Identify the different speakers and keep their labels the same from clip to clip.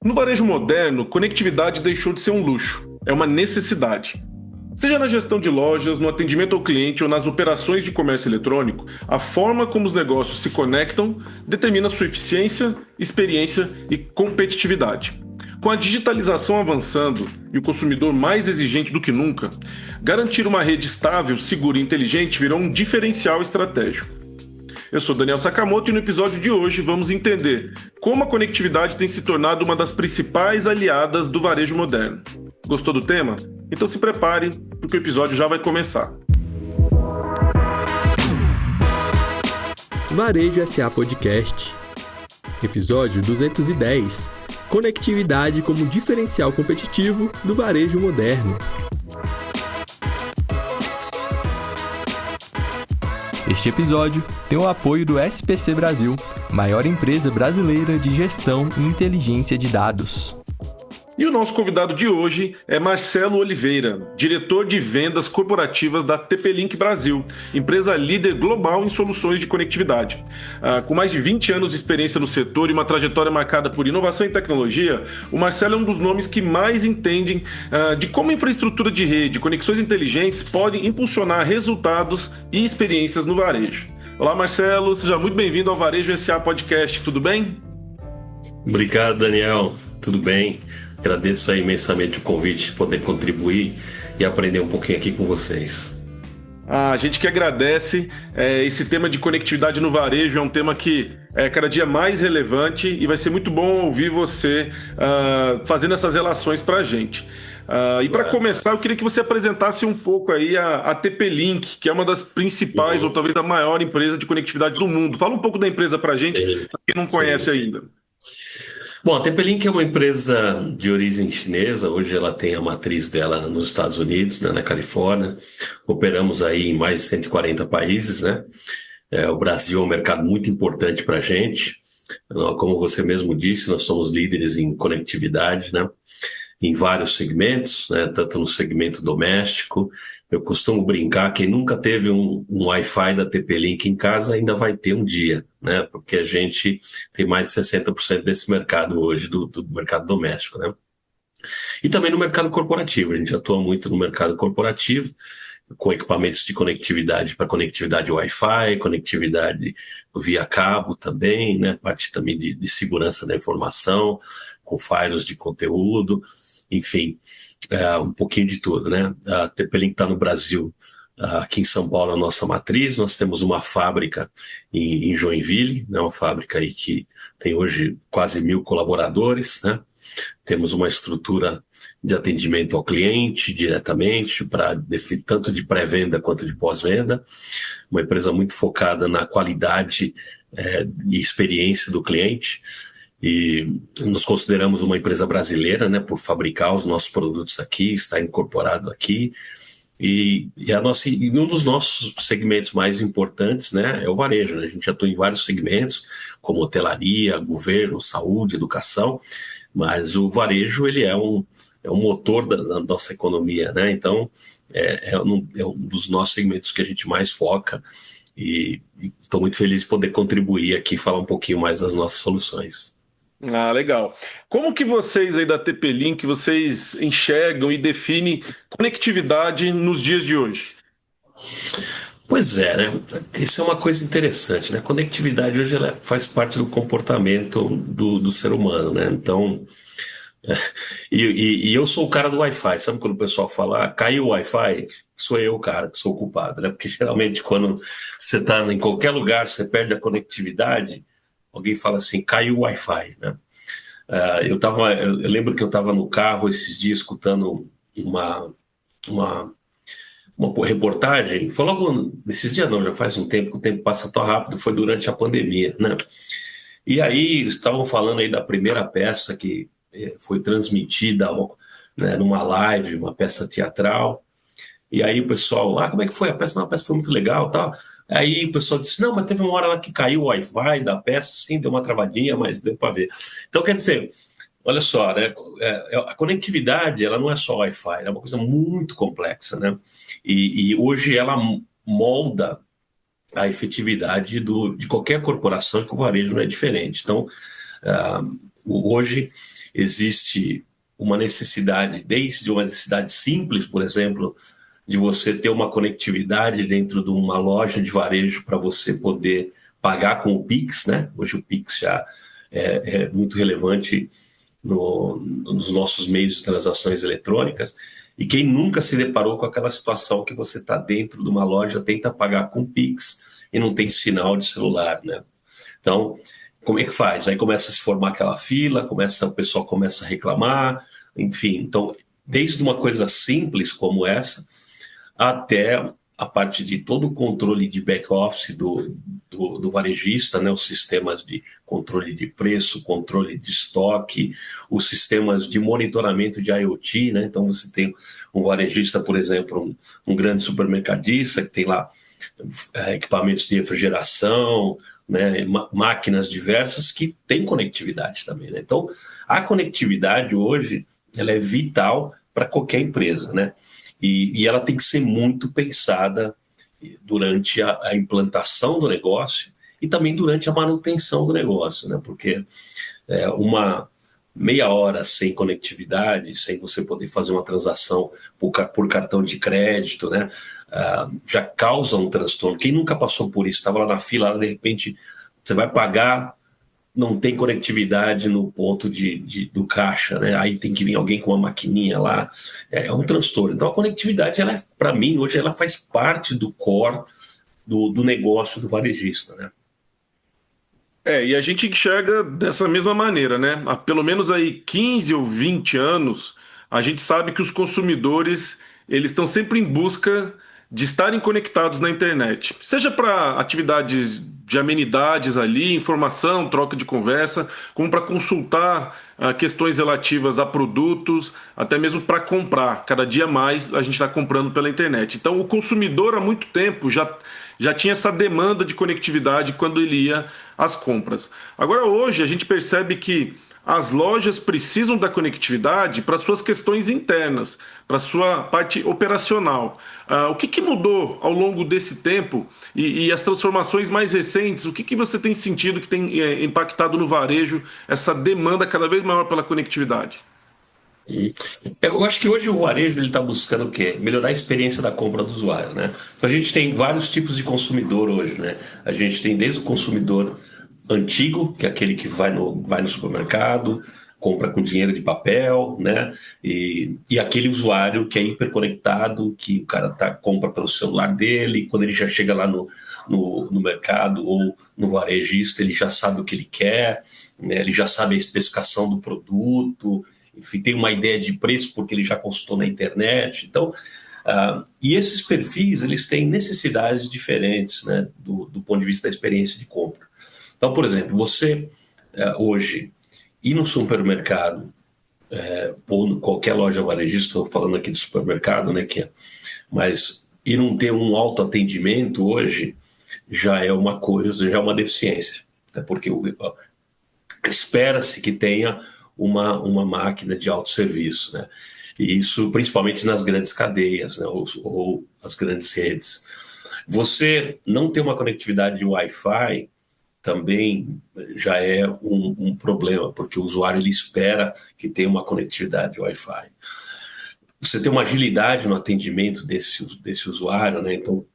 Speaker 1: No varejo moderno, conectividade deixou de ser um luxo, é uma necessidade. Seja na gestão de lojas, no atendimento ao cliente ou nas operações de comércio eletrônico, a forma como os negócios se conectam determina sua eficiência, experiência e competitividade. Com a digitalização avançando e o consumidor mais exigente do que nunca, garantir uma rede estável, segura e inteligente virou um diferencial estratégico. Eu sou Daniel Sakamoto e no episódio de hoje vamos entender como a conectividade tem se tornado uma das principais aliadas do varejo moderno. Gostou do tema? Então se prepare, porque o episódio já vai começar.
Speaker 2: Varejo SA Podcast. Episódio 210. Conectividade como diferencial competitivo do varejo moderno. Este episódio tem o apoio do SPC Brasil, maior empresa brasileira de gestão e inteligência de dados.
Speaker 1: E o nosso convidado de hoje é Marcelo Oliveira, diretor de vendas corporativas da TP-Link Brasil, empresa líder global em soluções de conectividade. Com mais de 20 anos de experiência no setor e uma trajetória marcada por inovação e tecnologia, o Marcelo é um dos nomes que mais entendem de como a infraestrutura de rede e conexões inteligentes podem impulsionar resultados e experiências no varejo. Olá, Marcelo, seja muito bem-vindo ao Varejo SA Podcast, tudo bem?
Speaker 3: Obrigado, Daniel, tudo bem? Agradeço aí imensamente o convite de poder contribuir e aprender um pouquinho aqui com vocês.
Speaker 1: A gente que agradece. Esse tema de conectividade no varejo é um tema que é cada dia mais relevante e vai ser muito bom ouvir você fazendo essas relações para a gente. E para começar, eu queria que você apresentasse um pouco aí a TP-Link, que é uma das principais ou talvez a maior empresa de conectividade do mundo. Fala um pouco da empresa para a gente, para quem não conhece ainda.
Speaker 3: Bom, a TP-Link é uma empresa de origem chinesa. Hoje ela tem a matriz dela nos Estados Unidos, né, na Califórnia. Operamos aí em mais de 140 países, né? O Brasil é um mercado muito importante para a gente. Como você mesmo disse, nós somos líderes em conectividade, né? Em vários segmentos, né? Tanto no segmento doméstico. Eu costumo brincar, quem nunca teve um Wi-Fi da TP-Link em casa ainda vai ter um dia, né? Porque a gente tem mais de 60% desse mercado hoje, do mercado doméstico, né? E também no mercado corporativo, a gente atua muito no mercado corporativo, com equipamentos de conectividade para conectividade Wi-Fi, conectividade via cabo também, né? Parte também de segurança da informação, com firewalls de conteúdo, enfim, um pouquinho de tudo, né? A TP-Link está no Brasil, aqui em São Paulo, a nossa matriz. Nós temos uma fábrica em Joinville, né? Uma fábrica aí que tem hoje quase 1.000 colaboradores, né? Temos uma estrutura de atendimento ao cliente diretamente, tanto de pré-venda quanto de pós-venda. Uma empresa muito focada na qualidade e experiência do cliente. E nos consideramos uma empresa brasileira, né, por fabricar os nossos produtos aqui, estar incorporado aqui. E um dos nossos segmentos mais importantes, né, é o varejo, né? A gente atua em vários segmentos, como hotelaria, governo, saúde, educação, mas o varejo ele é um motor da nossa economia, né? Então é um dos nossos segmentos que a gente mais foca e estou muito feliz de poder contribuir aqui e falar um pouquinho mais das nossas soluções.
Speaker 1: Legal. Como que vocês aí da TP-Link, vocês enxergam e definem conectividade nos dias de hoje?
Speaker 3: Pois é, né? Isso é uma coisa interessante, né? A conectividade hoje ela faz parte do comportamento do ser humano, né? Então, e eu sou o cara do Wi-Fi. Sabe quando o pessoal fala, caiu o Wi-Fi? Sou eu o cara que sou o culpado, né? Porque geralmente quando você está em qualquer lugar, você perde a conectividade, alguém fala assim, caiu o Wi-Fi, né? Eu lembro que eu estava no carro esses dias escutando uma reportagem, foi logo nesses dias não, já faz um tempo, que o tempo passa tão rápido, foi durante a pandemia, né? E aí eles estavam falando aí da primeira peça que foi transmitida, né, numa live, uma peça teatral. E aí o pessoal, como é que foi a peça? Não, a peça foi muito legal, tal. Aí o pessoal disse, não, mas teve uma hora lá que caiu o Wi-Fi da peça, sim, deu uma travadinha, mas deu para ver. Então, quer dizer, olha só, né? A conectividade, ela não é só Wi-Fi, ela é uma coisa muito complexa, né? E hoje ela molda a efetividade de qualquer corporação, que o varejo não é diferente. Então, hoje existe uma necessidade, desde uma necessidade simples, por exemplo, de você ter uma conectividade dentro de uma loja de varejo para você poder pagar com o Pix, né? Hoje o Pix já é muito relevante nos nossos meios de transações eletrônicas. E quem nunca se deparou com aquela situação que você está dentro de uma loja, tenta pagar com Pix e não tem sinal de celular, né? Então, como é que faz? Aí começa a se formar aquela fila, o pessoal começa a reclamar, enfim. Então, desde uma coisa simples como essa, até a parte de todo o controle de back-office do varejista, né? Os sistemas de controle de preço, controle de estoque, os sistemas de monitoramento de IoT, né? Então você tem um varejista, por exemplo, um grande supermercadista que tem lá equipamentos de refrigeração, né? Máquinas diversas que têm conectividade também, né? Então a conectividade hoje ela é vital para qualquer empresa, né? E ela tem que ser muito pensada durante a implantação do negócio e também durante a manutenção do negócio, né? Porque uma meia hora sem conectividade, sem você poder fazer uma transação por cartão de crédito, né? Já causa um transtorno. Quem nunca passou por isso? Estava lá na fila, de repente você vai pagar, não tem conectividade no ponto do caixa, né? Aí tem que vir alguém com uma maquininha lá, é um transtorno. Então a conectividade, para mim, hoje ela faz parte do core do negócio do varejista, né?
Speaker 1: E a gente enxerga dessa mesma maneira, né? Há pelo menos aí 15 ou 20 anos, a gente sabe que os consumidores, eles estão sempre em busca de estarem conectados na internet. Seja para atividades de amenidades ali, informação, troca de conversa, como para consultar questões relativas a produtos, até mesmo para comprar. Cada dia mais a gente está comprando pela internet. Então o consumidor há muito tempo já tinha essa demanda de conectividade quando ele ia às compras. Agora hoje a gente percebe que as lojas precisam da conectividade para suas questões internas, para sua parte operacional. O que mudou ao longo desse tempo e as transformações mais recentes? O que você tem sentido que tem impactado no varejo essa demanda cada vez maior pela conectividade?
Speaker 3: Eu acho que hoje o varejo está buscando o quê? Melhorar a experiência da compra do usuário, né? Então a gente tem vários tipos de consumidor hoje, né? A gente tem desde o consumidor antigo, que é aquele que vai no supermercado, compra com dinheiro de papel, né? E aquele usuário que é hiperconectado, que o cara compra pelo celular dele, e quando ele já chega lá no mercado ou no varejista, ele já sabe o que ele quer, né? Ele já sabe a especificação do produto, enfim, tem uma ideia de preço porque ele já consultou na internet. Então, e esses perfis, eles têm necessidades diferentes, né, do ponto de vista da experiência de compra. Então, por exemplo, você hoje ir no supermercado ou em qualquer loja varejista, estou falando aqui do supermercado, né, mas e não ter um autoatendimento hoje já é uma coisa, já é uma deficiência, né, porque espera-se que tenha uma máquina de autosserviço, né? E isso principalmente nas grandes cadeias, né? ou as grandes redes. Você não ter uma conectividade de Wi-Fi também já é um problema, porque o usuário ele espera que tenha uma conectividade de Wi-Fi. Você tem uma agilidade no atendimento desse usuário, né? Então,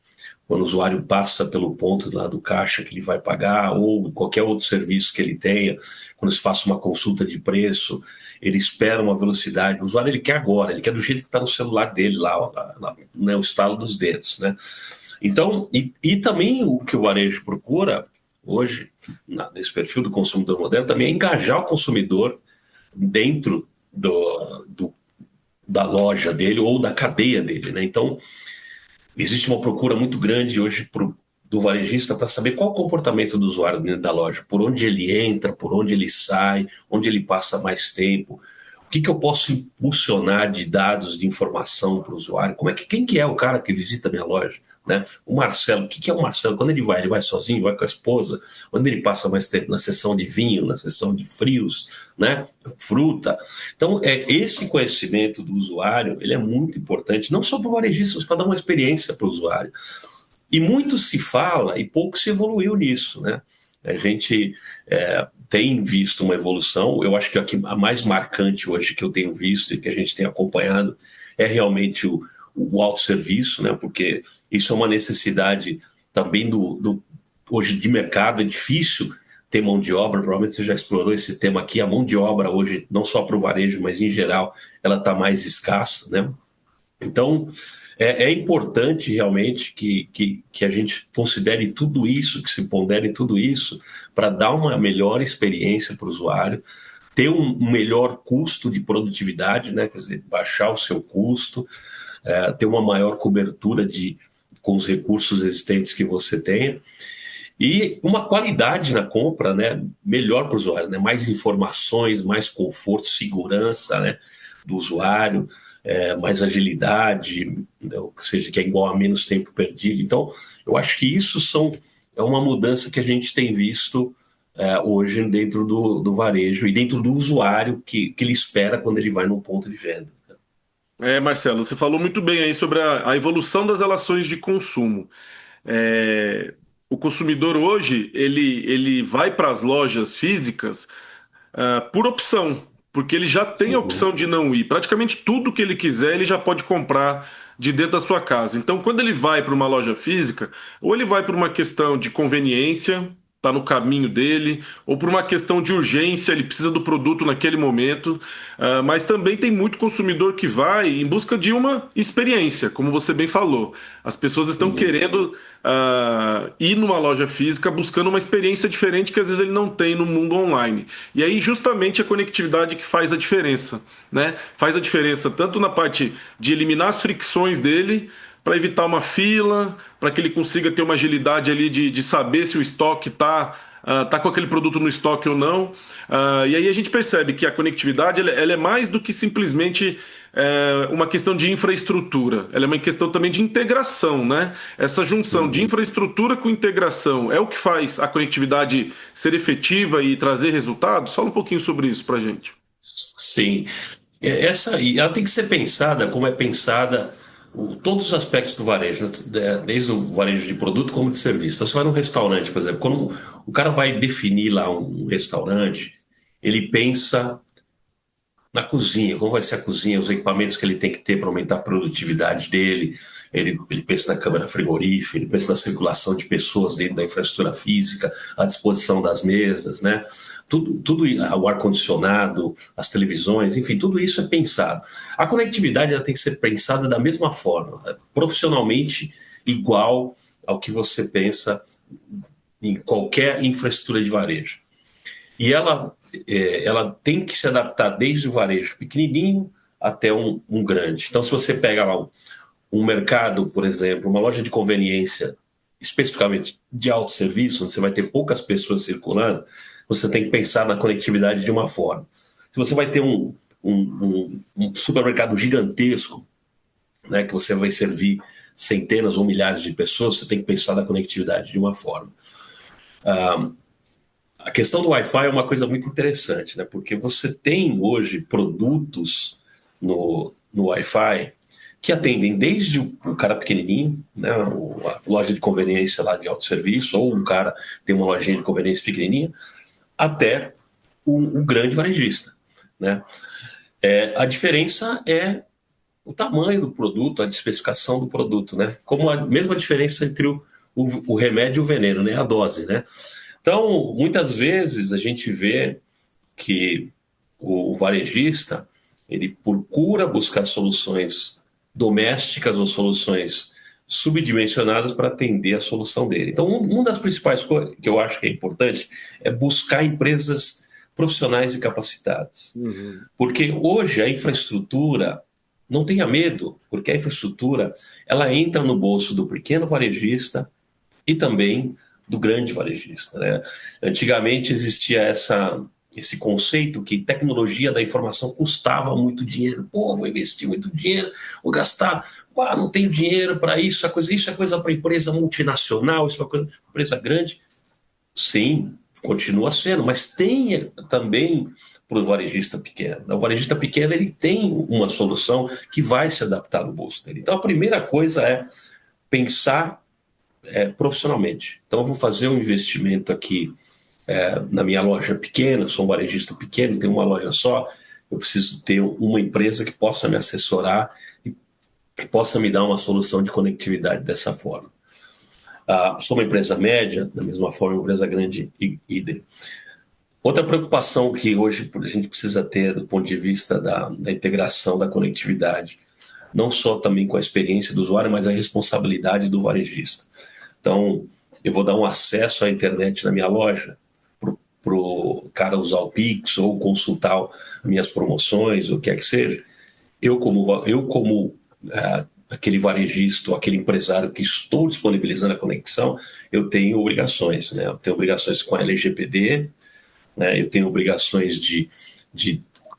Speaker 3: quando o usuário passa pelo ponto lá do caixa que ele vai pagar, ou qualquer outro serviço que ele tenha, quando se faça uma consulta de preço, ele espera uma velocidade. O usuário ele quer agora, ele quer do jeito que está no celular dele, lá né, o estalo dos dedos, né? Então, e também o que o varejo procura hoje, nesse perfil do consumidor moderno, também é engajar o consumidor dentro da loja dele ou da cadeia dele, né? Então, existe uma procura muito grande hoje do varejista para saber qual é o comportamento do usuário dentro da loja, por onde ele entra, por onde ele sai, onde ele passa mais tempo, o que eu posso impulsionar de dados, de informação para o usuário, quem que é o cara que visita a minha loja, né? O Marcelo, o que é o Marcelo? Quando ele vai sozinho, vai com a esposa, onde ele passa mais tempo? Na seção de vinho, na seção de frios, né? Fruta. Então, esse conhecimento do usuário, ele é muito importante, não só para o varejista, mas para dar uma experiência para o usuário. E muito se fala e pouco se evoluiu nisso, né? A gente tem visto uma evolução. Eu acho que a mais marcante hoje que eu tenho visto e que a gente tem acompanhado é realmente o autosserviço, né? Porque isso é uma necessidade também hoje de mercado. É difícil ter mão de obra, provavelmente você já explorou esse tema aqui. A mão de obra hoje, não só para o varejo, mas em geral, ela está mais escassa, né? Então, é importante realmente que a gente considere tudo isso, que se pondere tudo isso, para dar uma melhor experiência para o usuário, ter um melhor custo de produtividade, né? Quer dizer, baixar o seu custo, ter uma maior cobertura com os recursos existentes que você tenha, e uma qualidade na compra, né, melhor para o usuário, né, mais informações, mais conforto, segurança, né, do usuário, mais agilidade, né, ou seja, que é igual a menos tempo perdido. Então, eu acho que isso é uma mudança que a gente tem visto hoje dentro do varejo e dentro do usuário que ele espera quando ele vai num ponto de venda.
Speaker 1: Marcelo, você falou muito bem aí sobre a evolução das relações de consumo. O consumidor hoje, ele vai para as lojas físicas por opção, porque ele já tem a
Speaker 3: Uhum.
Speaker 1: opção de não ir. Praticamente tudo que ele quiser, ele já pode comprar de dentro da sua casa. Então, quando ele vai para uma loja física, ou ele vai por uma questão de conveniência, está no caminho dele, ou por uma questão de urgência, ele precisa do produto naquele momento. Mas também tem muito consumidor que vai em busca de uma experiência, como você bem falou. As pessoas estão
Speaker 3: Uhum.
Speaker 1: querendo ir numa loja física buscando uma experiência diferente que às vezes ele não tem no mundo online. E aí, justamente, a conectividade que faz a diferença, né? Faz a diferença tanto na parte de eliminar as fricções dele, para evitar uma fila, para que ele consiga ter uma agilidade ali de saber se o estoque tá com aquele produto no estoque ou não. E aí a gente percebe que a conectividade ela é mais do que simplesmente uma questão de infraestrutura. Ela é uma questão também de integração, né? Essa junção de
Speaker 3: Uhum.
Speaker 1: infraestrutura com integração é o que faz a conectividade ser efetiva e trazer resultados? Fala um pouquinho sobre isso para gente.
Speaker 3: Sim. E ela tem que ser pensada como é pensada todos os aspectos do varejo, né? Desde o varejo de produto como de serviço. Então, você vai num restaurante, por exemplo, quando o cara vai definir lá um restaurante, ele pensa na cozinha, como vai ser a cozinha, os equipamentos que ele tem que ter para aumentar a produtividade dele. Ele pensa na câmara frigorífica, ele pensa na circulação de pessoas dentro da infraestrutura física, a disposição das mesas, né? Tudo o ar-condicionado, as televisões, enfim, tudo isso é pensado. A conectividade ela tem que ser pensada da mesma forma, profissionalmente igual ao que você pensa em qualquer infraestrutura de varejo. E ela tem que se adaptar desde o varejo pequenininho até um grande. Então, se você pega lá um mercado, por exemplo, uma loja de conveniência, especificamente de autosserviço, onde você vai ter poucas pessoas circulando, você tem que pensar na conectividade de uma forma. Se você vai ter um supermercado gigantesco, né, que você vai servir centenas ou milhares de pessoas, você tem que pensar na conectividade de uma forma. A questão do Wi-Fi é uma coisa muito interessante, né? Porque você tem hoje produtos no Wi-Fi que atendem desde o cara pequenininho, né? A loja de conveniência lá de autosserviço, ou um cara tem uma lojinha de conveniência pequenininha, até o grande varejista, né? A diferença é o tamanho do produto, a especificação do produto, né? Como a mesma diferença entre o remédio e o veneno, né? A dose, né? Então, muitas vezes a gente vê que o varejista ele procura buscar soluções domésticas ou soluções subdimensionadas para atender a solução dele. Então, uma das principais coisas que eu acho que é importante é buscar empresas profissionais e capacitadas.
Speaker 1: Uhum.
Speaker 3: Porque hoje a infraestrutura, não tenha medo, porque a infraestrutura ela entra no bolso do pequeno varejista e também do grande varejista, né? Antigamente existia esse conceito que tecnologia da informação custava muito dinheiro. Pô, vou investir muito dinheiro, vou gastar. Não tenho dinheiro para isso, isso é coisa para empresa multinacional, isso é coisa para empresa grande. Sim, continua sendo, mas tem também para o varejista pequeno. O varejista pequeno ele tem uma solução que vai se adaptar no bolso dele. Então a primeira coisa é pensar profissionalmente. Então, eu vou fazer um investimento aqui na minha loja pequena, eu sou um varejista pequeno, tenho uma loja só, eu preciso ter uma empresa que possa me assessorar e possa me dar uma solução de conectividade dessa forma. Sou uma empresa média, da mesma forma, uma empresa grande, idem. Outra preocupação que hoje a gente precisa ter do ponto de vista da integração da conectividade, não só também com a experiência do usuário, mas a responsabilidade do varejista. Então, eu vou dar um acesso à internet na minha loja para o cara usar o Pix ou consultar minhas promoções, o que é que seja. Eu como aquele varejista ou aquele empresário que estou disponibilizando a conexão, eu tenho obrigações, né? Eu tenho obrigações com a LGPD, né? Eu tenho obrigações de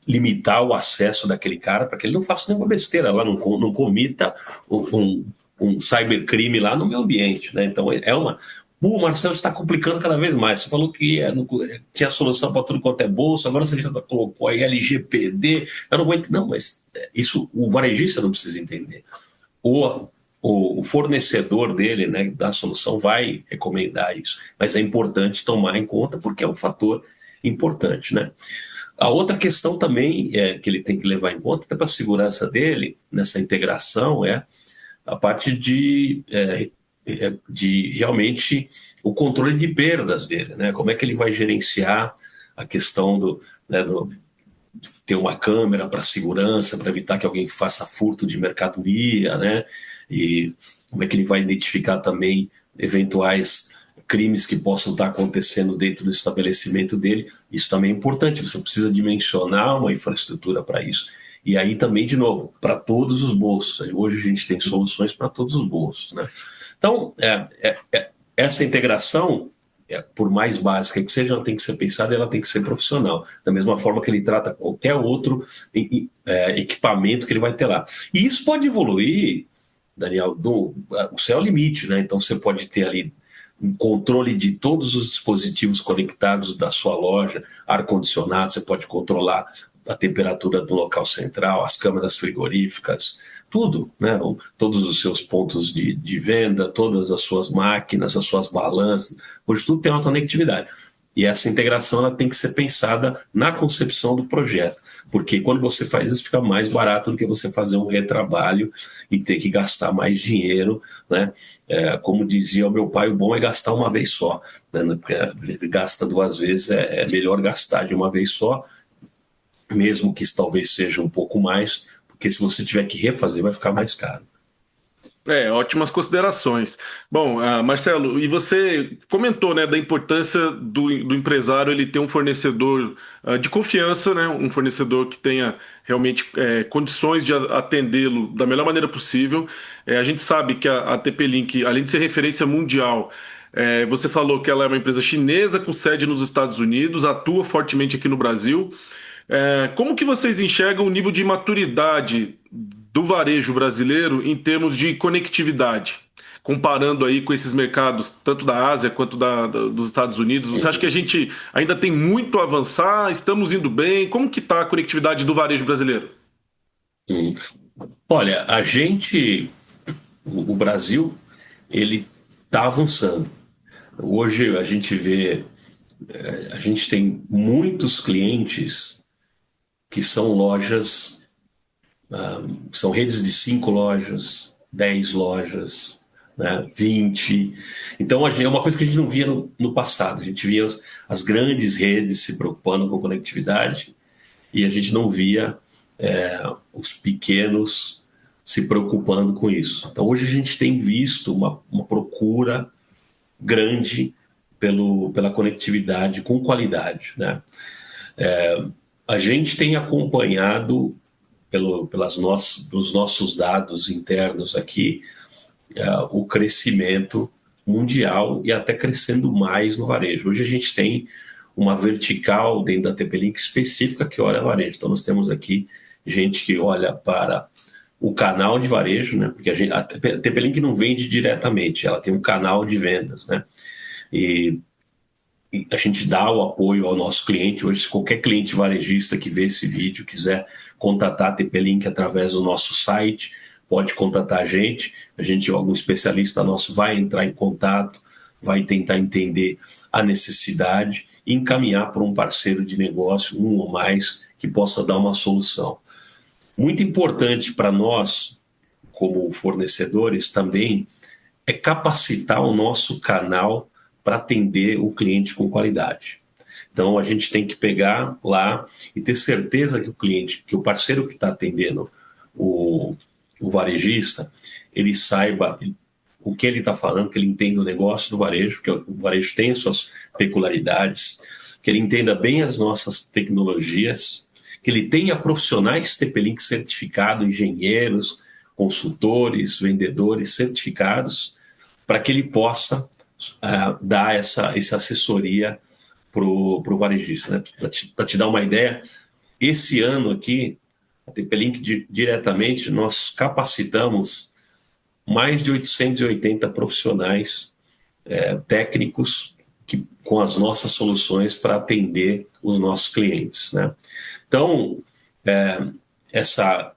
Speaker 3: limitar o acesso daquele cara para que ele não faça nenhuma besteira lá, não comita um cybercrime lá no meu ambiente, né? Então Marcelo, está complicando cada vez mais. Você falou que tinha solução para tudo quanto é bolsa, agora você já colocou aí LGPD. Eu não vou entender. Não, mas isso o varejista não precisa entender. O fornecedor dele, né, da solução, vai recomendar isso. Mas é importante tomar em conta porque é um fator importante, né? A outra questão também que ele tem que levar em conta, até para a segurança dele, nessa integração, é a parte de realmente o controle de perdas dele, né? Como é que ele vai gerenciar a questão de ter uma câmera para segurança, para evitar que alguém faça furto de mercadoria, né? E como é que ele vai identificar também eventuais crimes que possam estar acontecendo dentro do estabelecimento dele. Isso também é importante, você precisa dimensionar uma infraestrutura para isso. E aí também, de novo, para todos os bolsos. Hoje a gente tem soluções para todos os bolsos, né? Então, essa integração, por mais básica que seja, ela tem que ser pensada e ela tem que ser profissional. Da mesma forma que ele trata qualquer outro equipamento que ele vai ter lá. E isso pode evoluir, Daniel, o céu é o limite, né? Então você pode ter ali um controle de todos os dispositivos conectados da sua loja, ar-condicionado, você pode controlar a temperatura do local central, as câmeras frigoríficas, tudo, né? Todos os seus pontos de venda, todas as suas máquinas, as suas balanças, hoje tudo tem uma conectividade. E essa integração ela tem que ser pensada na concepção do projeto, porque quando você faz isso fica mais barato do que você fazer um retrabalho e ter que gastar mais dinheiro, né? Como dizia o meu pai, o bom é gastar uma vez só, né? Porque ele gasta duas vezes, é melhor gastar de uma vez só, mesmo que isso talvez seja um pouco mais, porque se você tiver que refazer vai ficar mais caro.
Speaker 1: Ótimas considerações. Bom, Marcelo, e você comentou, né, da importância do empresário ele ter um fornecedor de confiança, né, um fornecedor que tenha realmente condições de atendê-lo da melhor maneira possível. A gente sabe que a TP-Link, além de ser referência mundial, você falou que ela é uma empresa chinesa com sede nos Estados Unidos, atua fortemente aqui no Brasil. Como que vocês enxergam o nível de maturidade do varejo brasileiro em termos de conectividade, comparando aí com esses mercados, tanto da Ásia quanto dos Estados Unidos? Você acha que a gente ainda tem muito a avançar? Estamos indo bem? Como que está a conectividade do varejo brasileiro?
Speaker 3: Olha, o Brasil, ele está avançando. Hoje a gente a gente tem muitos clientes que são lojas, são redes de 5 lojas, 10 lojas, né, 20. Então é uma coisa que a gente não via no passado. A gente via as grandes redes se preocupando com conectividade e a gente não via os pequenos se preocupando com isso. Então hoje a gente tem visto uma procura grande pela conectividade com qualidade, né? A gente tem acompanhado pelos nossos dados internos aqui o crescimento mundial e até crescendo mais no varejo. Hoje a gente tem uma vertical dentro da TP-Link específica que olha varejo. Então nós temos aqui gente que olha para o canal de varejo, né? Porque a TP-Link não vende diretamente, ela tem um canal de vendas, né? E a gente dá o apoio ao nosso cliente. Hoje, se qualquer cliente varejista que vê esse vídeo quiser contatar a TP-Link através do nosso site, pode contatar a gente. Algum especialista nosso vai entrar em contato, vai tentar entender a necessidade e encaminhar para um parceiro de negócio, um ou mais, que possa dar uma solução. Muito importante para nós, como fornecedores, também é capacitar o nosso canal para atender o cliente com qualidade. Então, a gente tem que pegar lá e ter certeza que o cliente, que o parceiro que está atendendo o varejista, ele saiba o que ele está falando, que ele entenda o negócio do varejo, porque o varejo tem as suas peculiaridades, que ele entenda bem as nossas tecnologias, que ele tenha profissionais TP-Link certificados, engenheiros, consultores, vendedores certificados, para que ele possa dar essa assessoria para o varejista. Né? Para te dar uma ideia, esse ano aqui, a TP-Link diretamente, nós capacitamos mais de 880 profissionais técnicos com as nossas soluções para atender os nossos clientes. Né? Então,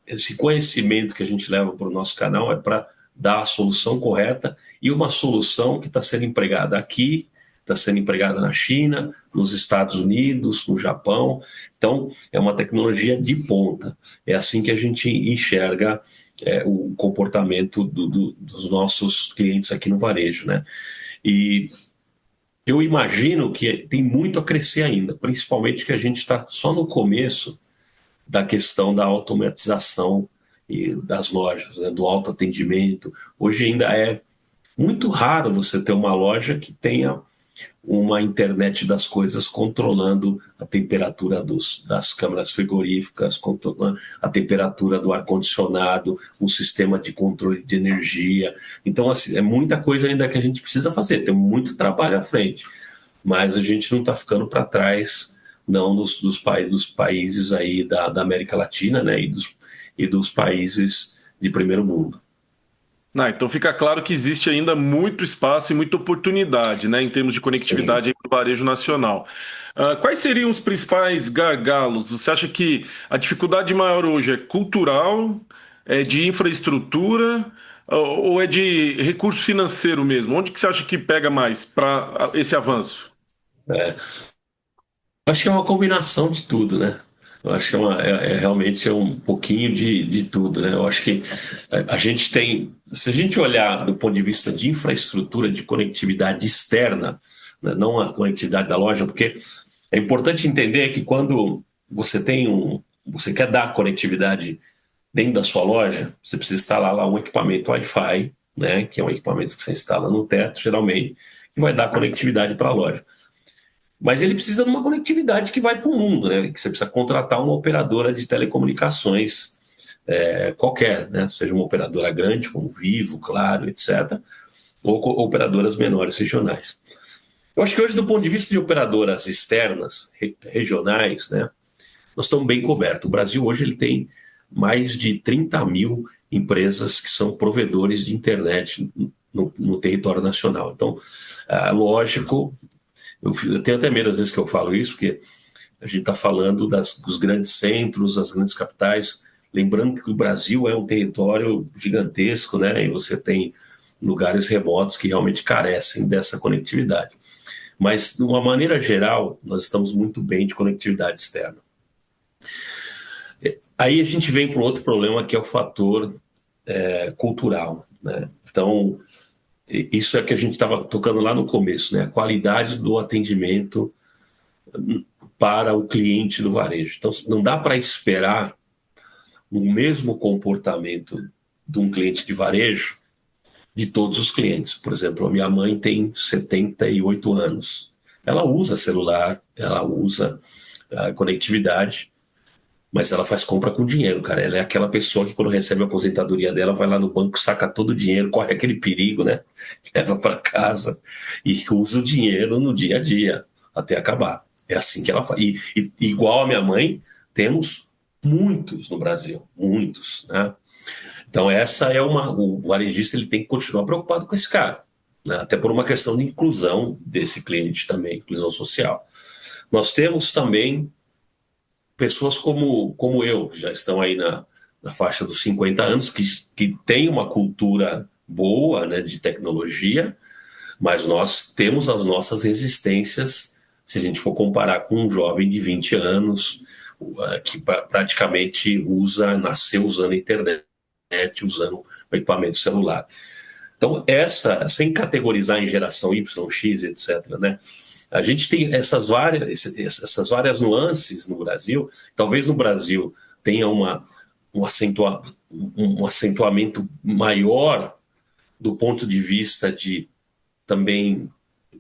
Speaker 3: esse conhecimento que a gente leva para o nosso canal é para dar a solução correta e uma solução que está sendo empregada aqui, está sendo empregada na China, nos Estados Unidos, no Japão. Então, é uma tecnologia de ponta. É assim que a gente enxerga o comportamento dos nossos clientes aqui no varejo, né? E eu imagino que tem muito a crescer ainda, principalmente que a gente está só no começo da questão da automatização e das lojas, né, do autoatendimento. Hoje ainda é muito raro você ter uma loja que tenha uma internet das coisas controlando a temperatura das câmaras frigoríficas, controlando a temperatura do ar-condicionado, um sistema de controle de energia. Então, assim, é muita coisa ainda que a gente precisa fazer, tem muito trabalho à frente, mas a gente não está ficando para trás, não, dos países aí da América Latina, né, e dos países de primeiro mundo.
Speaker 1: Então fica claro que existe ainda muito espaço e muita oportunidade, né, em termos de conectividade para o varejo nacional. Quais seriam os principais gargalos? Você acha que a dificuldade maior hoje é cultural, é de infraestrutura ou é de recurso financeiro mesmo? Onde que você acha que pega mais para esse avanço?
Speaker 3: Acho que é uma combinação de tudo, né? Eu acho que realmente é um pouquinho de tudo, né? Eu acho que a gente tem, se a gente olhar do ponto de vista de infraestrutura, de conectividade externa, né, não a conectividade da loja, porque é importante entender que quando você você quer dar conectividade dentro da sua loja, você precisa instalar lá um equipamento Wi-Fi, né? Que é um equipamento que você instala no teto, geralmente, que vai dar conectividade para a loja. Mas ele precisa de uma conectividade que vai para o mundo, né? Que você precisa contratar uma operadora de telecomunicações qualquer, né? Seja uma operadora grande, como Vivo, Claro, etc., ou operadoras menores, regionais. Eu acho que hoje, do ponto de vista de operadoras externas, regionais, né? Nós estamos bem cobertos. O Brasil hoje ele tem mais de 30 mil empresas que são provedores de internet no território nacional. Então, lógico, eu tenho até medo às vezes que eu falo isso, porque a gente está falando dos grandes centros, das grandes capitais, lembrando que o Brasil é um território gigantesco, né? E você tem lugares remotos que realmente carecem dessa conectividade. Mas, de uma maneira geral, nós estamos muito bem de conectividade externa. Aí a gente vem para outro problema, que é o fator cultural, né? Então, isso é que a gente estava tocando lá no começo, né? A qualidade do atendimento para o cliente do varejo. Então, não dá para esperar o mesmo comportamento de um cliente de varejo de todos os clientes. Por exemplo, a minha mãe tem 78 anos. Ela usa celular, ela usa conectividade, mas ela faz compra com dinheiro, cara. Ela é aquela pessoa que, quando recebe a aposentadoria dela, vai lá no banco, saca todo o dinheiro, corre aquele perigo, né? Leva para casa e usa o dinheiro no dia a dia, até acabar. É assim que ela faz. E igual a minha mãe, temos muitos no Brasil, muitos, né? Então o varejista ele tem que continuar preocupado com esse cara, né? Até por uma questão de inclusão desse cliente também, inclusão social. Nós temos também pessoas como eu, que já estão aí na faixa dos 50 anos, que têm uma cultura boa, né, de tecnologia, mas nós temos as nossas resistências se a gente for comparar com um jovem de 20 anos, que praticamente nasceu usando a internet, usando o equipamento celular. Então, sem categorizar em geração Y, X, etc., né? A gente tem essas várias nuances no Brasil. Talvez no Brasil tenha um acentuamento maior do ponto de vista também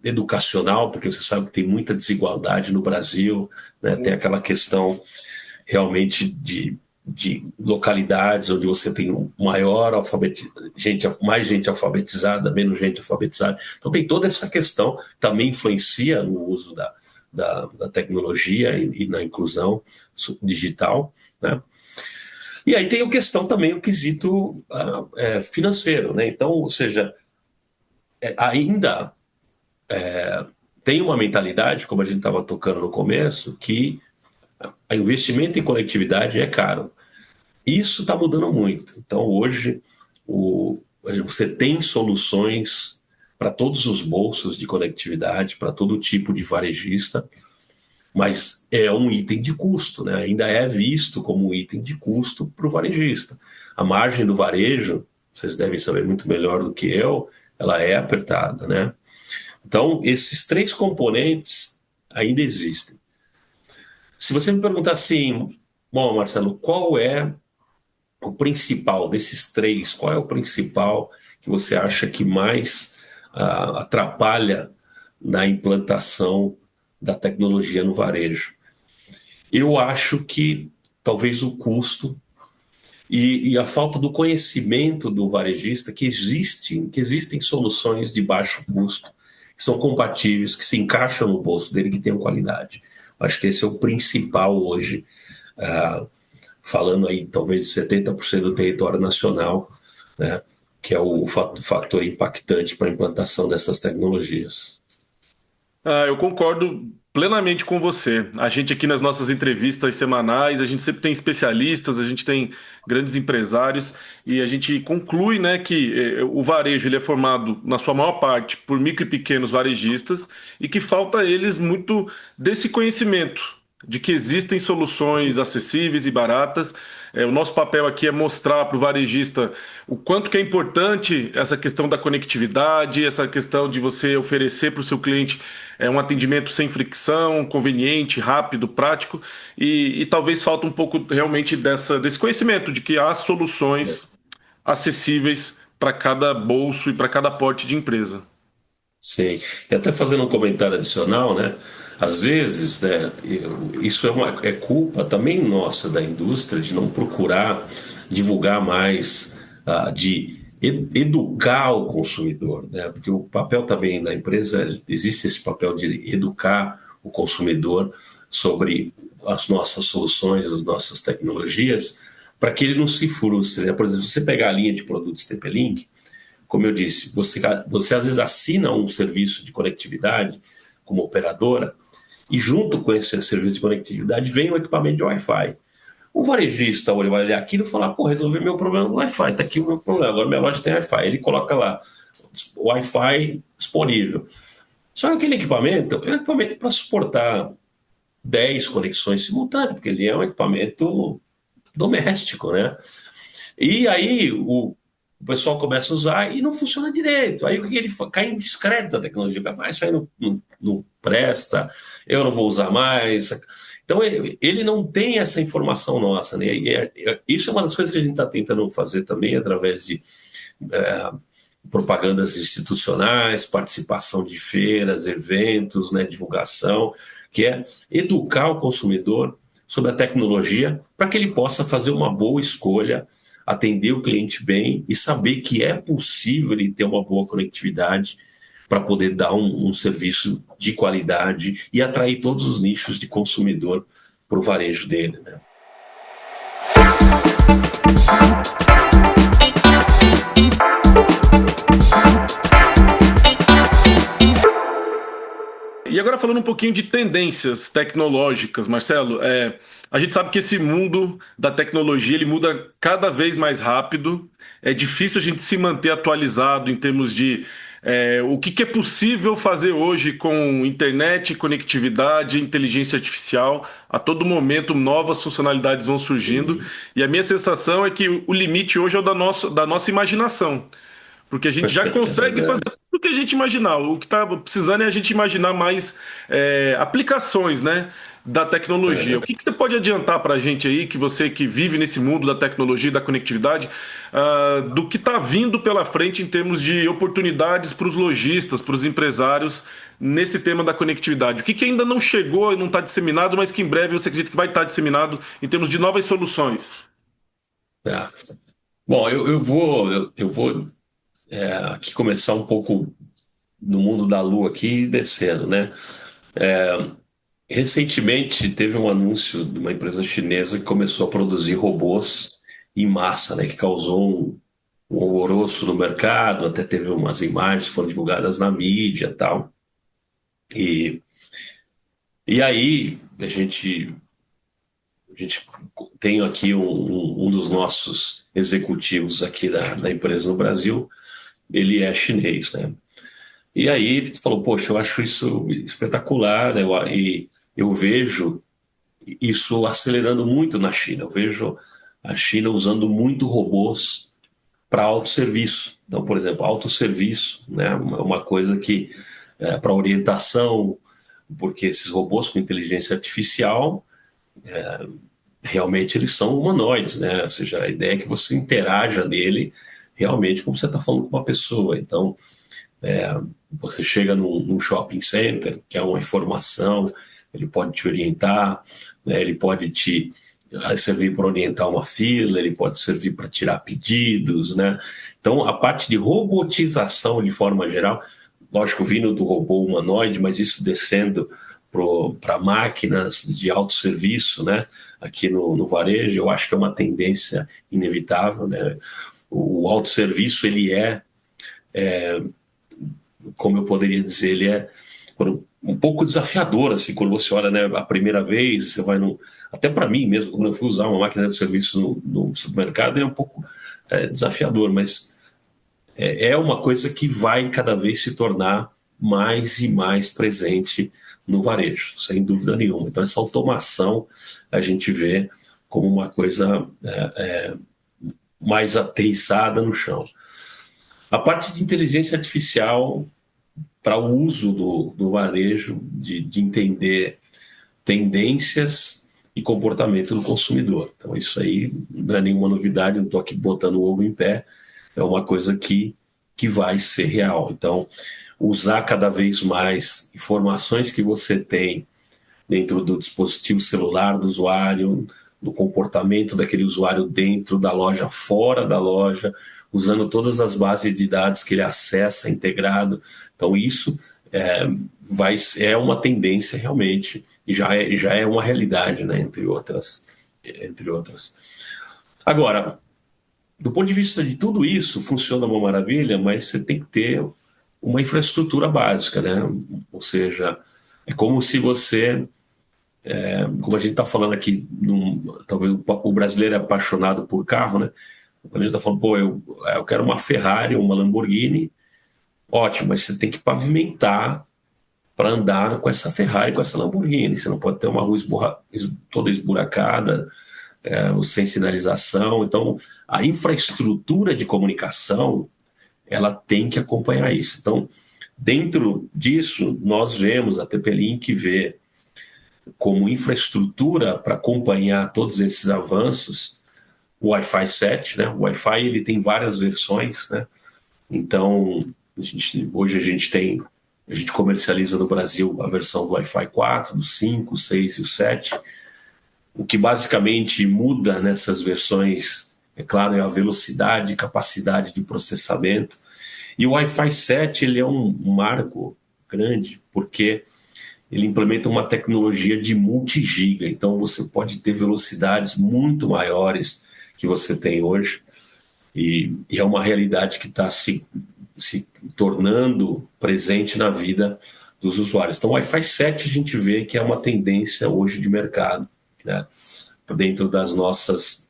Speaker 3: educacional, porque você sabe que tem muita desigualdade no Brasil, né? Tem aquela questão realmente de localidades onde você tem mais gente alfabetizada, menos gente alfabetizada. Então tem toda essa questão, também influencia no uso da tecnologia e na inclusão digital, né? E aí tem a questão também, o quesito financeiro, né? Então, ou seja, ainda tem uma mentalidade, como a gente estava tocando no começo, que o investimento em conectividade é caro. Isso está mudando muito. Então, hoje, você tem soluções para todos os bolsos de conectividade, para todo tipo de varejista, mas é um item de custo, né? Ainda é visto como um item de custo para o varejista. A margem do varejo, vocês devem saber muito melhor do que eu, ela é apertada, né? Então, esses 3 componentes ainda existem. Se você me perguntar assim, bom, Marcelo, qual é o principal desses 3? Qual é o principal que você acha que mais atrapalha na implantação da tecnologia no varejo? Eu acho que talvez o custo e a falta do conhecimento do varejista que existem soluções de baixo custo, que são compatíveis, que se encaixam no bolso dele, que tenham qualidade. Acho que esse é o principal hoje, falando aí talvez de 70% do território nacional, né, que é o fator impactante para a implantação dessas tecnologias.
Speaker 1: Eu concordo plenamente com você. A gente aqui nas nossas entrevistas semanais, a gente sempre tem especialistas, a gente tem grandes empresários e a gente conclui, né, que o varejo ele é formado, na sua maior parte, por micro e pequenos varejistas e que falta a eles muito desse conhecimento de que existem soluções acessíveis e baratas. O nosso papel aqui é mostrar para o varejista o quanto que é importante essa questão da conectividade, essa questão de você oferecer para o seu cliente um atendimento sem fricção, conveniente, rápido, prático, e talvez falta um pouco realmente desse conhecimento de que há soluções acessíveis para cada bolso e para cada porte de empresa.
Speaker 3: Sim, e até fazendo um comentário adicional, né? Às vezes, né, isso é culpa também nossa da indústria de não procurar divulgar mais, de educar o consumidor, né? Porque o papel também da empresa, existe esse papel de educar o consumidor sobre as nossas soluções, as nossas tecnologias, para que ele não se frustre, né? Por exemplo, se você pegar a linha de produtos TP-Link, como eu disse, você às vezes assina um serviço de conectividade como operadora e junto com esse serviço de conectividade vem um equipamento de Wi-Fi. O varejista vai olhar aquilo e falar, resolvi meu problema do Wi-Fi, está aqui o meu problema, agora minha loja tem Wi-Fi. Ele coloca lá, Wi-Fi disponível. Só que aquele equipamento é um equipamento para suportar 10 conexões simultâneas, porque ele é um equipamento doméstico, né? E aí o pessoal começa a usar e não funciona direito. Aí o que ele cai indiscreto a tecnologia. Isso aí não presta, eu não vou usar mais. Então ele não tem essa informação nossa, né? Isso é uma das coisas que a gente está tentando fazer também através de propagandas institucionais, participação de feiras, eventos, né, divulgação, que é educar o consumidor sobre a tecnologia para que ele possa fazer uma boa escolha, atender o cliente bem e saber que é possível ele ter uma boa conectividade para poder dar um serviço de qualidade e atrair todos os nichos de consumidor para o varejo dele, né?
Speaker 1: E agora falando um pouquinho de tendências tecnológicas, Marcelo, a gente sabe que esse mundo da tecnologia ele muda cada vez mais rápido. É difícil a gente se manter atualizado em termos de o que é possível fazer hoje com internet, conectividade, inteligência artificial. A todo momento novas funcionalidades vão surgindo e a minha sensação é que o limite hoje é o da nossa imaginação. Porque a gente já
Speaker 3: É
Speaker 1: consegue fazer
Speaker 3: verdade.
Speaker 1: tudo o que a gente imaginar. O que está precisando é a gente imaginar mais aplicações, né, da tecnologia. O que você pode adiantar para a gente aí, que você que vive nesse mundo da tecnologia e da conectividade, do que está vindo pela frente em termos de oportunidades para os lojistas, para os empresários, nesse tema da conectividade? O que ainda não chegou e não está disseminado, mas que em breve você acredita que vai estar disseminado em termos de novas soluções?
Speaker 3: Tá. Bom, eu vou aqui começar um pouco no mundo da lua aqui descendo, né? Recentemente teve um anúncio de uma empresa chinesa que começou a produzir robôs em massa, né? Que causou um alvoroço no mercado, até teve umas imagens que foram divulgadas na mídia e tal. E, e aí a gente tem aqui um dos nossos executivos aqui da empresa no Brasil, ele é chinês, né? E aí ele falou, poxa, eu acho isso espetacular, né? E eu vejo isso acelerando muito na China. Eu vejo a China usando muito robôs para autosserviço. Então, por exemplo, autosserviço, né? Uma coisa que para orientação, porque esses robôs com inteligência artificial realmente eles são humanoides, né? Ou seja, a ideia é que você interaja nele realmente como você está falando com uma pessoa. Então, você chega num shopping center, que é uma informação, ele pode te orientar, né? Ele pode te servir para orientar uma fila, ele pode servir para tirar pedidos, né? Então, a parte de robotização de forma geral, lógico, vindo do robô humanoide, mas isso descendo para máquinas de autosserviço, né? Aqui no varejo, eu acho que é uma tendência inevitável, né? O autosserviço, ele como eu poderia dizer, ele é um pouco desafiador, assim, quando você olha, né, a primeira vez, você vai num... Até para mim mesmo, quando eu fui usar uma máquina de serviço no supermercado, é um pouco desafiador, mas é uma coisa que vai cada vez se tornar mais e mais presente no varejo, sem dúvida nenhuma. Então, essa automação a gente vê como uma coisa mais aterrissada no chão. A parte de inteligência artificial para o uso do varejo, de entender tendências e comportamento do consumidor. Então, isso aí não é nenhuma novidade, não estou aqui botando o ovo em pé, é uma coisa que vai ser real. Então, usar cada vez mais informações que você tem dentro do dispositivo celular do usuário, do comportamento daquele usuário dentro da loja, fora da loja, usando todas as bases de dados que ele acessa integrado. Então, isso é uma tendência realmente, e já é uma realidade, né, entre outras. Agora, do ponto de vista de tudo isso, funciona uma maravilha, mas você tem que ter uma infraestrutura básica, né? Ou seja, é como se você, como a gente está falando aqui, talvez o brasileiro é apaixonado por carro, né? Quando a gente está falando, pô, eu quero uma Ferrari, uma Lamborghini, ótimo, mas você tem que pavimentar para andar com essa Ferrari, com essa Lamborghini. Você não pode ter uma rua toda esburacada, sem sinalização. Então, a infraestrutura de comunicação, ela tem que acompanhar isso. Então, dentro disso, nós vemos, a TP-Link vê como infraestrutura para acompanhar todos esses avanços, o Wi-Fi 7, né? O Wi-Fi ele tem várias versões, né? Então, hoje a gente comercializa no Brasil a versão do Wi-Fi 4, do 5, o 6 e o 7. O que basicamente muda nessas versões, é claro, é a velocidade e capacidade de processamento. E o Wi-Fi 7 ele é um marco grande, porque ele implementa uma tecnologia de multigiga. Então, você pode ter velocidades muito maiores que você tem hoje. E é uma realidade que está se tornando presente na vida dos usuários. Então, o Wi-Fi 7 a gente vê que é uma tendência hoje de mercado, né? Dentro das nossas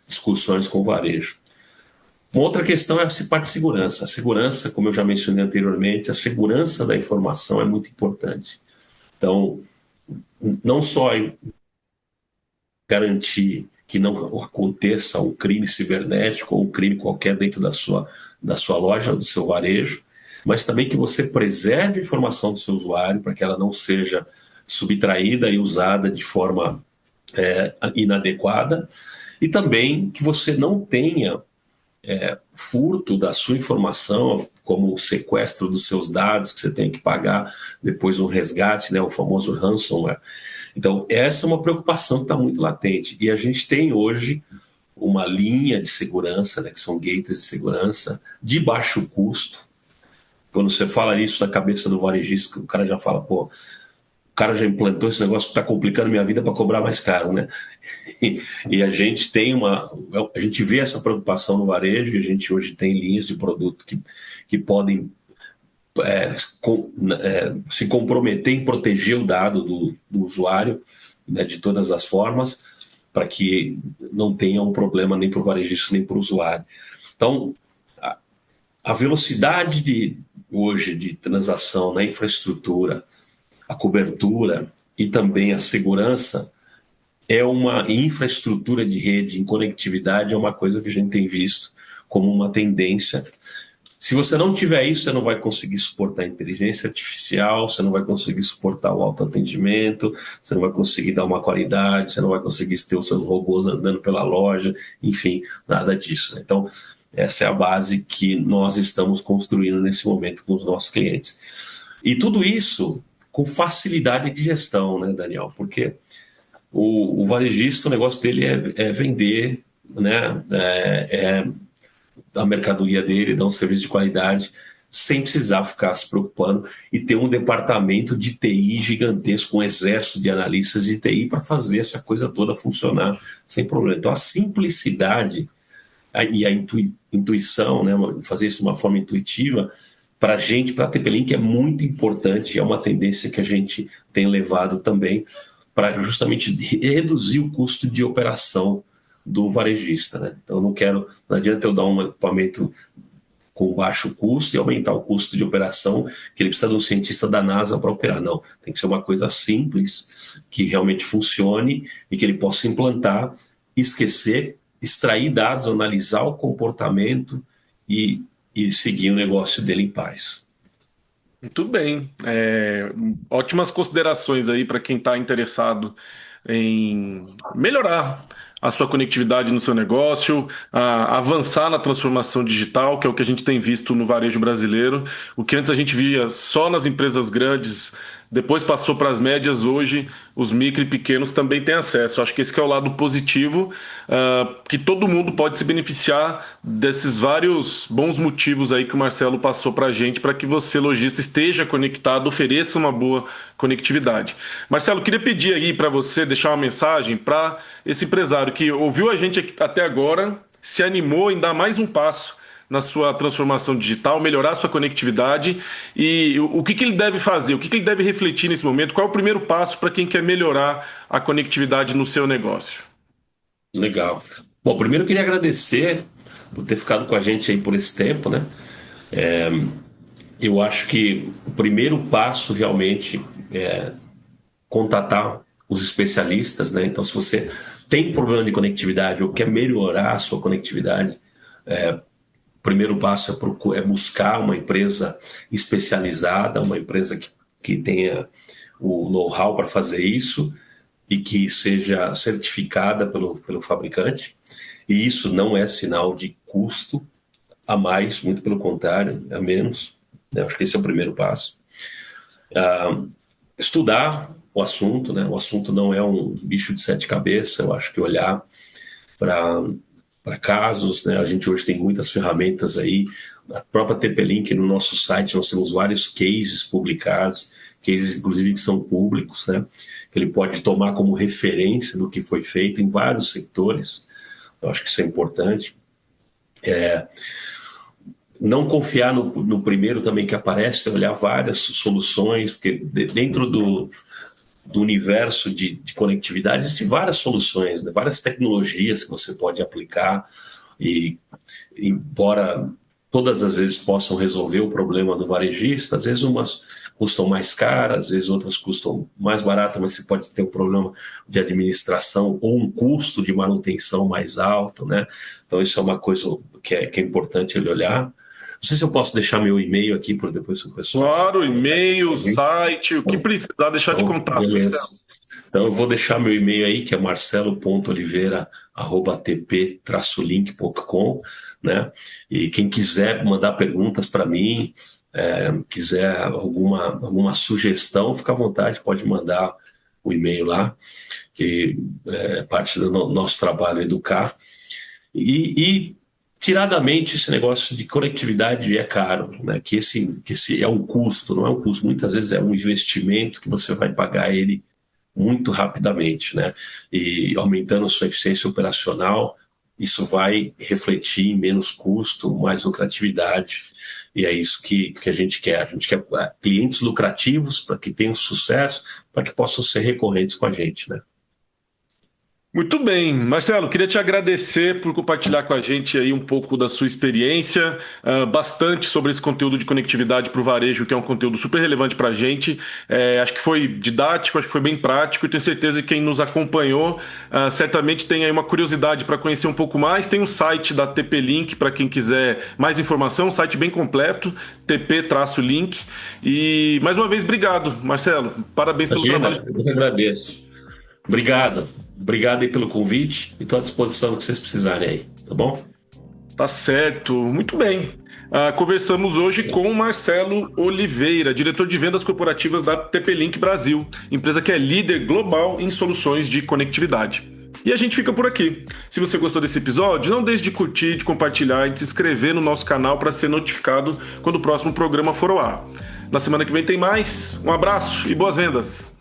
Speaker 3: discussões com o varejo. Uma outra questão é a parte de segurança. A segurança, como eu já mencionei anteriormente, a segurança da informação é muito importante. Então, não só garantir que não aconteça um crime cibernético ou um crime qualquer dentro da sua loja, do seu varejo, mas também que você preserve a informação do seu usuário para que ela não seja subtraída e usada de forma inadequada, e também que você não tenha furto da sua informação, como o sequestro dos seus dados, que você tem que pagar depois um resgate, né, o famoso ransomware. Então, essa é uma preocupação que está muito latente. E a gente tem hoje uma linha de segurança, né, que são gateways de segurança, de baixo custo. Quando você fala isso na cabeça do varejista, o cara já fala, pô, o cara já implantou esse negócio que está complicando minha vida para cobrar mais caro, né? E a gente a gente vê essa preocupação no varejo, e a gente hoje tem linhas de produto que podem se comprometer em proteger o dado do usuário, né, de todas as formas, para que não tenha um problema nem para o varejista nem para o usuário. Então, a velocidade hoje de transação na infraestrutura, a cobertura e também a segurança é uma infraestrutura de rede, em conectividade, é uma coisa que a gente tem visto como uma tendência. Se você não tiver isso, você não vai conseguir suportar a inteligência artificial, você não vai conseguir suportar o autoatendimento, você não vai conseguir dar uma qualidade, você não vai conseguir ter os seus robôs andando pela loja, enfim, nada disso. Então, essa é a base que nós estamos construindo nesse momento com os nossos clientes. E tudo isso com facilidade de gestão, né, Daniel? Porque o varejista, o negócio dele é vender, né, a mercadoria dele, dar um serviço de qualidade, sem precisar ficar se preocupando e ter um departamento de TI gigantesco, um exército de analistas de TI para fazer essa coisa toda funcionar sem problema. Então, a simplicidade e a intuição, né, fazer isso de uma forma intuitiva, para a gente, para a TP-Link, é muito importante, é uma tendência que a gente tem levado também para justamente reduzir o custo de operação do varejista, né? Então, não adianta eu dar um equipamento com baixo custo e aumentar o custo de operação, que ele precisa de um cientista da NASA para operar. Não, tem que ser uma coisa simples, que realmente funcione e que ele possa implantar, esquecer, extrair dados, analisar o comportamento e seguir o negócio dele em paz.
Speaker 1: Muito bem. Ótimas considerações aí para quem está interessado em melhorar a sua conectividade no seu negócio, avançar na transformação digital, que é o que a gente tem visto no varejo brasileiro. O que antes a gente via só nas empresas grandes, depois passou para as médias, hoje os micro e pequenos também têm acesso. Acho que esse que é o lado positivo, que todo mundo pode se beneficiar desses vários bons motivos aí que o Marcelo passou para a gente, para que você, lojista, esteja conectado, ofereça uma boa conectividade. Marcelo, queria pedir aí para você deixar uma mensagem para esse empresário que ouviu a gente até agora, se animou em dar mais um passo na sua transformação digital, melhorar a sua conectividade, e o que ele deve fazer, o que ele deve refletir nesse momento, qual é o primeiro passo para quem quer melhorar a conectividade no seu negócio?
Speaker 3: Legal. Bom, primeiro eu queria agradecer por ter ficado com a gente aí por esse tempo, né? Eu acho que o primeiro passo realmente é contatar os especialistas, né? Então, se você tem problema de conectividade ou quer melhorar a sua conectividade, o primeiro passo é buscar uma empresa especializada, uma empresa que tenha o know-how para fazer isso e que seja certificada pelo fabricante. E isso não é sinal de custo a mais, muito pelo contrário, a menos. Acho que esse é o primeiro passo. Estudar o assunto, né? O assunto não é um bicho de sete cabeças. Eu acho que olhar para casos, né? A gente hoje tem muitas ferramentas aí. A própria TP-Link, no nosso site, nós temos vários cases publicados, cases inclusive que são públicos, né? Que ele pode tomar como referência do que foi feito em vários setores. Eu acho que isso é importante. não confiar no primeiro também que aparece, olhar várias soluções, porque dentro do universo de conectividade existem várias soluções, né? Várias tecnologias que você pode aplicar e, embora todas as vezes possam resolver o problema do varejista, às vezes umas custam mais caras, às vezes outras custam mais baratas, mas você pode ter um problema de administração ou um custo de manutenção mais alto, né? Então isso é uma coisa que é importante ele olhar. Não sei se eu posso deixar meu e-mail aqui para depois o pessoal.
Speaker 1: Claro, e-mail, site, o que precisar deixar de contato,
Speaker 3: beleza.
Speaker 1: Marcelo.
Speaker 3: Então eu vou deixar meu e-mail aí, que é marcelo.oliveira@tp-link.com, né? E quem quiser mandar perguntas para mim, quiser alguma sugestão, fica à vontade, pode mandar o e-mail lá, que é parte do nosso trabalho educar. E tiradamente, esse negócio de conectividade é caro, né? Que esse é um custo, não é um custo, muitas vezes é um investimento que você vai pagar ele muito rapidamente, né? E aumentando a sua eficiência operacional, isso vai refletir em menos custo, mais lucratividade, e é isso que a gente quer. A gente quer clientes lucrativos para que tenham sucesso, para que possam ser recorrentes com a gente, né?
Speaker 1: Muito bem, Marcelo, queria te agradecer por compartilhar com a gente aí um pouco da sua experiência, bastante sobre esse conteúdo de conectividade para o varejo, que é um conteúdo super relevante para a gente. Acho que foi didático, acho que foi bem prático e tenho certeza que quem nos acompanhou certamente tem aí uma curiosidade para conhecer um pouco mais. Tem o site da TP-Link para quem quiser mais informação, um site bem completo, TP-Link. E mais uma vez, obrigado, Marcelo. Parabéns pelo trabalho.
Speaker 3: Eu que agradeço. Obrigado aí pelo convite e estou à disposição do que vocês precisarem aí, tá bom?
Speaker 1: Tá certo, muito bem. Conversamos hoje com o Marcelo Oliveira, diretor de vendas corporativas da TP-Link Brasil, empresa que é líder global em soluções de conectividade. E a gente fica por aqui. Se você gostou desse episódio, não deixe de curtir, de compartilhar e de se inscrever no nosso canal para ser notificado quando o próximo programa for ao ar. Na semana que vem tem mais. Um abraço e boas vendas!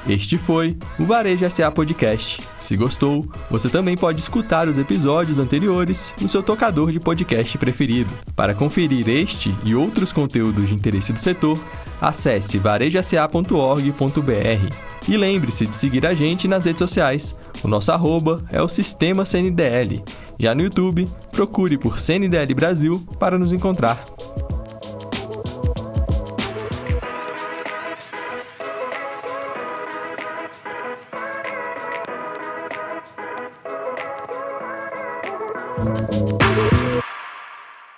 Speaker 2: Este foi o Varejo SA Podcast. Se gostou, você também pode escutar os episódios anteriores no seu tocador de podcast preferido. Para conferir este e outros conteúdos de interesse do setor, acesse varejosa.org.br. E lembre-se de seguir a gente nas redes sociais. O nosso @ é o Sistema CNDL. Já no YouTube, procure por CNDL Brasil para nos encontrar. Música